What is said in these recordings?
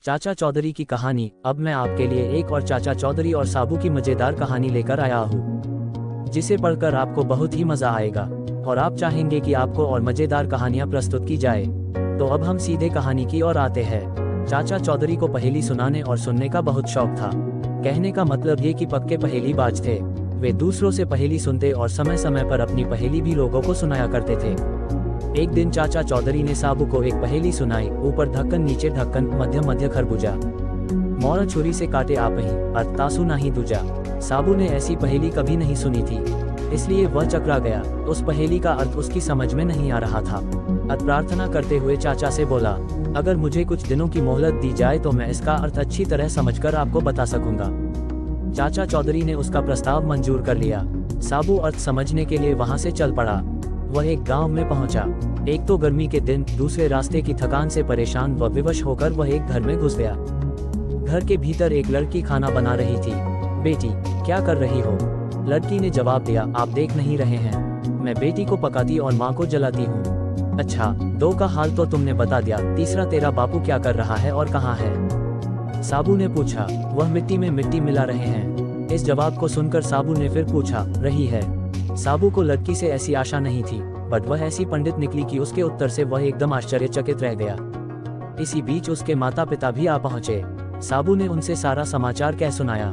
चाचा चौधरी की कहानी। अब मैं आपके लिए एक और चाचा चौधरी और साबू की मजेदार कहानी लेकर आया हूँ, जिसे पढ़कर आपको बहुत ही मजा आएगा और आप चाहेंगे कि आपको और मजेदार कहानियाँ प्रस्तुत की जाए। तो अब हम सीधे कहानी की ओर आते हैं। चाचा चौधरी को पहेली सुनाने और सुनने का बहुत शौक था। कहने का मतलब ये कि पक्के पहेलीबाज थे। वे दूसरों से पहेली सुनते और समय समय पर अपनी पहेली भी लोगों को सुनाया करते थे। एक दिन चाचा चौधरी ने साबू को एक पहेली सुनाई। ऊपर ढक्कन नीचे ढक्कन मध्य मध्य खरबूजा, मोर छुरी से काटे आप ही अर्थ तासु नाही दूजा। साबू ने ऐसी पहेली कभी नहीं सुनी थी, इसलिए वह चकरा गया। उस पहेली का अर्थ उसकी समझ में नहीं आ रहा था। अब प्रार्थना करते हुए चाचा से बोला, अगर मुझे कुछ दिनों की मोहलत दी जाए तो मैं इसका अर्थ अच्छी तरह समझकर आपको बता सकूंगा। चाचा चौधरी ने उसका प्रस्ताव मंजूर कर लिया। साबू अर्थ समझने के लिए वहां से चल पड़ा। वह एक गांव में पहुंचा। एक तो गर्मी के दिन, दूसरे रास्ते की थकान से परेशान व विवश होकर वह एक घर में घुस गया। घर के भीतर एक लड़की खाना बना रही थी। बेटी, क्या कर रही हो? लड़की ने जवाब दिया, आप देख नहीं रहे हैं, मैं बेटी को पकाती और माँ को जलाती हूँ। अच्छा, दो का हाल तो तुमने बता दिया, तीसरा तेरा बापू क्या कर रहा है और कहाँ है? साबू ने पूछा। वह मिट्टी में मिट्टी मिला रहे हैं। इस जवाब को सुनकर साबू ने फिर पूछा, रही है? साबू को लड़की से ऐसी आशा नहीं थी, बट वह ऐसी पंडित निकली कि उसके उत्तर से वह एकदम आश्चर्यचकित रह गया। इसी बीच उसके माता पिता भी आ पहुंचे। साबू ने उनसे सारा समाचार कह सुनाया।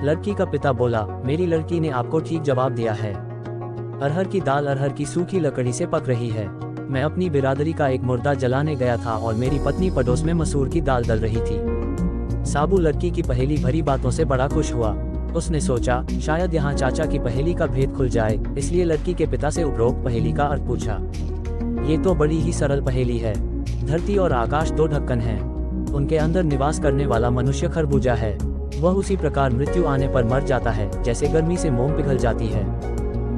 लड़की का पिता बोला, मेरी लड़की ने आपको ठीक जवाब दिया है। अरहर की दाल अरहर की सूखी लकड़ी से पक रही है। मैं अपनी बिरादरी का एक मुर्दा जलाने गया था और मेरी पत्नी पड़ोस में मसूर की दाल दल रही थी। साबू लड़की की पहेली भरी बातों से बड़ा खुश हुआ। उसने सोचा, शायद यहाँ चाचा की पहेली का भेद खुल जाए, इसलिए लड़की के पिता से उपरोक्त पहेली का अर्थ पूछा। ये तो बड़ी ही सरल पहेली है। धरती और आकाश दो ढक्कन हैं, उनके अंदर निवास करने वाला मनुष्य खरबूजा है। वह उसी प्रकार मृत्यु आने पर मर जाता है जैसे गर्मी से मोम पिघल जाती है।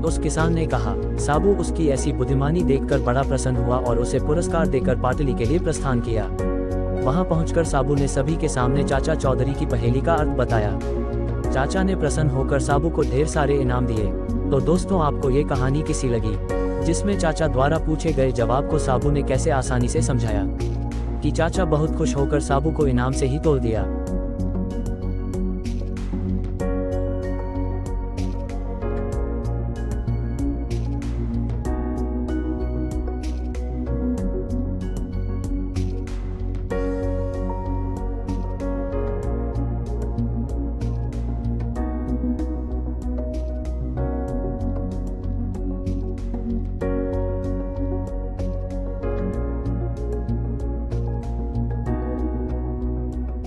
उस किसान ने कहा। साबू उसकी ऐसी बुद्धिमानी देखकर बड़ा प्रसन्न हुआ और उसे पुरस्कार देकर पाटली के लिए प्रस्थान किया। वहां पहुंचकर साबू ने सभी के सामने चाचा चौधरी की पहेली का अर्थ बताया। चाचा ने प्रसन्न होकर साबू को ढेर सारे इनाम दिए। तो दोस्तों, आपको ये कहानी कैसी लगी, जिसमें चाचा द्वारा पूछे गए जवाब को साबू ने कैसे आसानी से समझाया कि चाचा बहुत खुश होकर साबू को इनाम से ही तोड़ दिया।